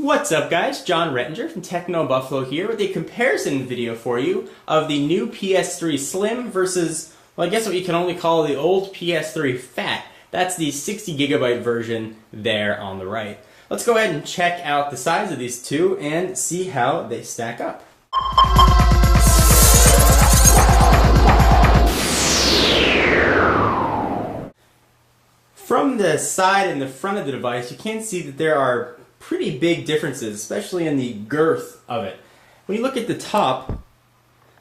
What's up guys, John Rettinger from Techno Buffalo here with a comparison video for you of the new PS3 Slim versus, well, I guess what you can only call the old PS3 Fat. That's the 60GB version there on the right. Let's go ahead and check out the size of these two and see how they stack up. From the side and the front of the device, you can see that there are pretty big differences, especially in the girth of it. When you look at the top,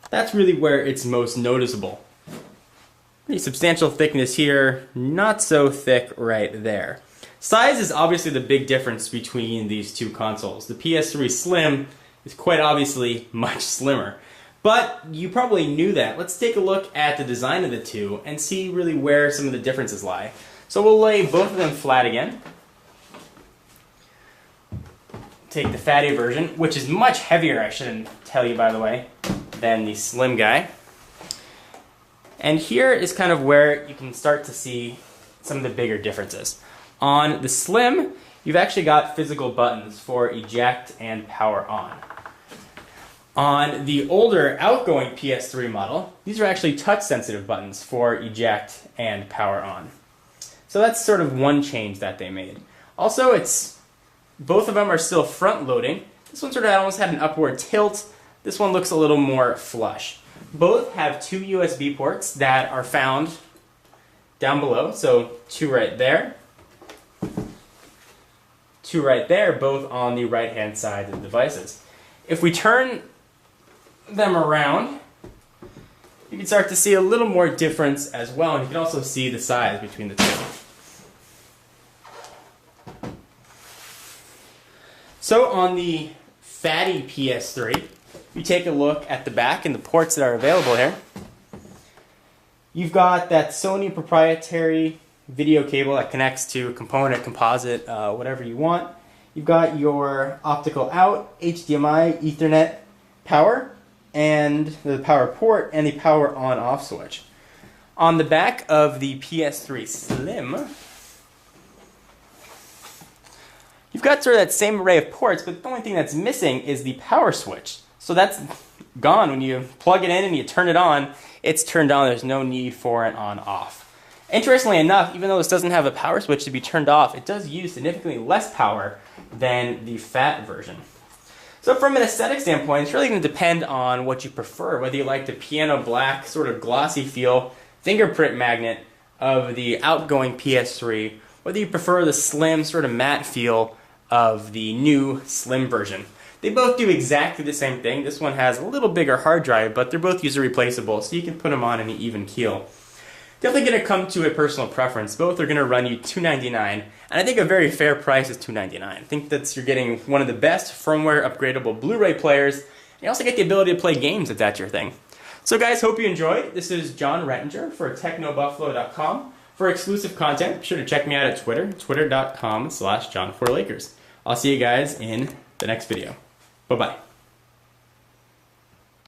that's really where it's most noticeable. Pretty substantial thickness here, not so thick right there. Size is obviously the big difference between these two consoles. The PS3 Slim is quite obviously much slimmer. But you probably knew that. Let's take a look at the design of the two and see really where some of the differences lie. So we'll lay both of them flat again. Take the fatty version, which is much heavier, I shouldn't tell you by the way, than the slim guy. And here is kind of where you can start to see some of the bigger differences. On the Slim, you've actually got physical buttons for eject and power on. On the older outgoing PS3 model, these are actually touch sensitive buttons for eject and power on. So that's sort of one change that they made. Also, both of them are still front loading. This one sort of almost had an upward tilt. This one looks a little more flush. Both have two USB ports that are found down below. So two right there, both on the right hand side of the devices. If we turn them around, you can start to see a little more difference as well, and you can also see the size between the two. So on the fatty PS3, you take a look at the back and the ports that are available here. You've got that Sony proprietary video cable that connects to a component, composite, whatever you want. You've got your optical out, HDMI, Ethernet power, and the power port, and the power on-off switch. On the back of the PS3 Slim, you've got sort of that same array of ports, but the only thing that's missing is the power switch. So that's gone. When you plug it in and you turn it on, it's turned on. There's no need for an on-off. Interestingly enough, even though this doesn't have a power switch to be turned off, it does use significantly less power than the Fat version. So from an aesthetic standpoint, it's really going to depend on what you prefer, whether you like the piano black, sort of glossy feel, fingerprint magnet of the outgoing PS3, whether you prefer the slim, sort of matte feel of the new Slim version. They both do exactly the same thing. This one has a little bigger hard drive, but they're both user replaceable, so you can put them on any even keel. Definitely going to come to a personal preference. Both are going to run you $299, and I think a very fair price is $299. I think that you're getting one of the best firmware upgradable Blu-ray players, and you also get the ability to play games if that's your thing. So guys, hope you enjoyed. This is John Rettinger for TechnoBuffalo.com. For exclusive content, be sure to check me out at Twitter, twitter.com/John4Lakers. I'll see you guys in the next video. Bye-bye.